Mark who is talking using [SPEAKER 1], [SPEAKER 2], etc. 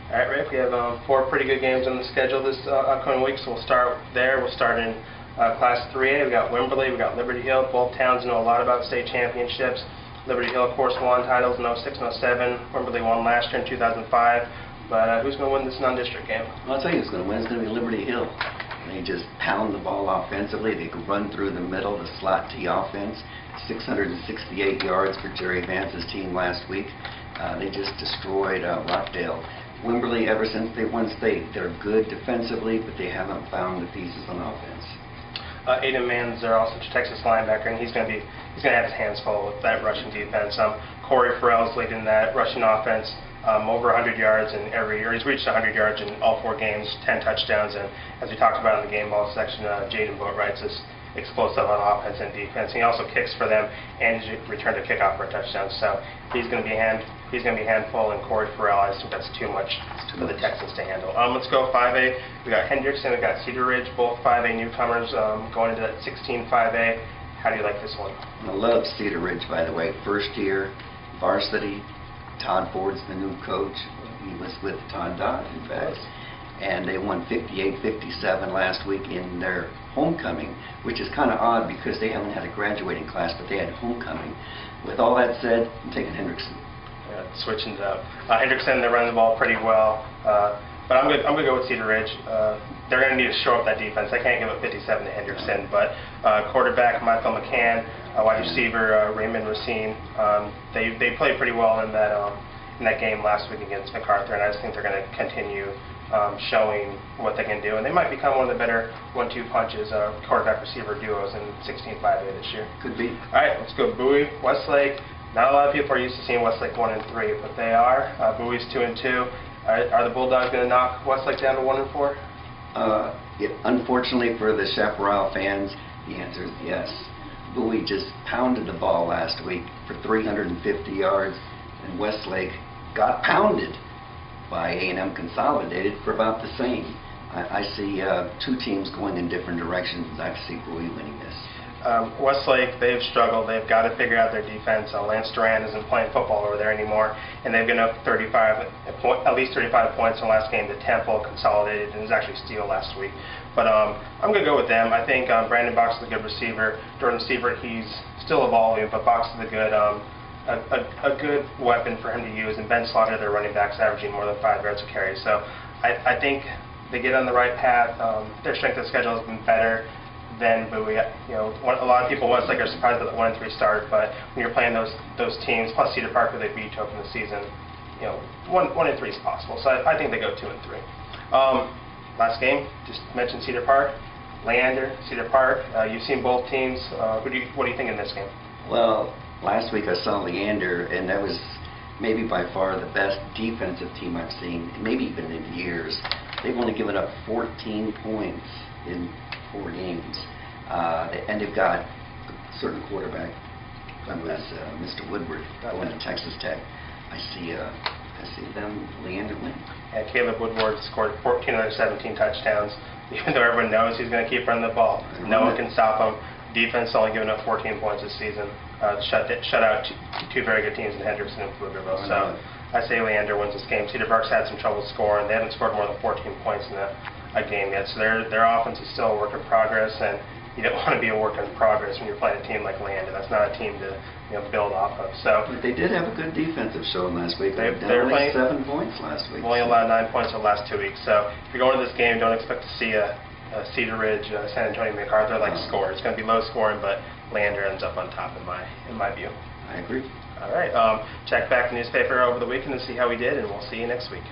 [SPEAKER 1] All right, Rick, we have 4 pretty good games on the schedule this upcoming week, so we'll start there. We'll start in Class 3A. We've got Wimberley, we've got Liberty Hill. Both towns know a lot about state championships. Liberty Hill, of course, won titles in 06 and 07. Wimberley won last year in 2005. But who's going to win this non-district game?
[SPEAKER 2] Well, I'll tell you who's going to win. It's going to be Liberty Hill. They just pound the ball offensively. They can run through the middle, the slot T offense. 668 yards for Jerry Vance's team last week. They just destroyed Rockdale. Wimberley, ever since they won state, they're good defensively, but they haven't found the pieces on offense.
[SPEAKER 1] Aiden Mann's their also Texas linebacker, and he's going to have his hands full with that rushing defense. Corey Farrell's leading that rushing offense, over 100 yards in every year. He's reached 100 yards in all 4 games, 10 touchdowns, and as we talked about in the game ball section, Jaden Boatwright's is explosive on offense and defense. He also kicks for them and he's returned a kickoff for a touchdown. So he's going to be a handful, and Corey Farrell, I think that's too much for the Texans to handle. Let's go 5A. We got Hendrickson, we got Cedar Ridge, both 5A newcomers going into that 16 5A. How do you like this one?
[SPEAKER 2] I love Cedar Ridge, by the way. First year varsity. Todd Ford's the new coach. He was with Todd Dodd, in fact. And they won 58-57 last week in their homecoming, which is kind of odd because they haven't had a graduating class, but they had homecoming. With all that said, I'm taking Hendrickson.
[SPEAKER 1] Yeah, switching it up. Hendrickson, they're running the ball pretty well, but I'm gonna go with Cedar Ridge. They're going to need to show up that defense. They can't give up 57 to Hendrickson, but quarterback Michael McCann, wide receiver Raymond Racine, they played pretty well in that game last week against MacArthur, and I just think they're going to continue showing what they can do, and they might become one of the better 1-2 punches, quarterback receiver duos in 16 5A this year.
[SPEAKER 2] Could be.
[SPEAKER 1] All right, let's go Bowie, Westlake. Not a lot of people are used to seeing Westlake 1 and 3, but they are. Bowie's 2 and 2. Are the Bulldogs going to knock Westlake down to 1 and 4?
[SPEAKER 2] Unfortunately for the Chaparral fans, the answer is yes. Bowie just pounded the ball last week for 350 yards, and Westlake got pounded by A&M Consolidated for about the same. I see 2 teams going in different directions. I see Bowie winning this.
[SPEAKER 1] Westlake, they've struggled. They've got to figure out their defense. Lance Duran isn't playing football over there anymore, and they've given up at least 35 points in the last game to Temple Consolidated, and it was actually Steele last week. But I'm going to go with them. I think Brandon Box is a good receiver. Jordan Sievert, he's still evolving, but Box is a good weapon for him to use. And Ben Slaughter, their running backs, averaging more than 5 yards a carry. So I think they get on the right path. Their strength of schedule has been better than Bowie. A lot of people Westlake are surprised at the 1 and 3 start, but when you're playing those teams, plus Cedar Park, who they beat to open the season, 1 and 3 is possible. So I think they go 2 and 3. Last game, just mentioned Cedar Park, Leander, Cedar Park. You've seen both teams. What do you think in this game?
[SPEAKER 2] Well, last week I saw Leander, and that was maybe by far the best defensive team I've seen, maybe even in years. They've only given up 14 points in 4 games, and they've got a certain quarterback, Mr. Woodward, going to Texas Tech. I see them, Leander win.
[SPEAKER 1] And Caleb Woodward scored 14 out of 17 touchdowns, even though everyone knows he's going to keep running the ball. No one can stop him. Defense only giving up 14 points this season. Shut out 2 very good teams in Hendrickson and Pflugerville. So I say Leander wins this game. Cedar Park's had some trouble scoring. They haven't scored more than 14 points in a game yet. So their offense is still a work in progress, and you don't want to be a work in progress when you're playing a team like Leander. That's not a team to build off of. So
[SPEAKER 2] but they did have a good defensive show last week. They were
[SPEAKER 1] playing
[SPEAKER 2] 7 points last week.
[SPEAKER 1] Only allowed 9 points in the last 2 weeks. So if you're going to this game, don't expect to see a Cedar Ridge, San Antonio, MacArthur score. It's going to be low scoring, but Leander ends up on top in my view.
[SPEAKER 2] I agree.
[SPEAKER 1] All right. Check back the newspaper over the weekend and see how we did, and we'll see you next week.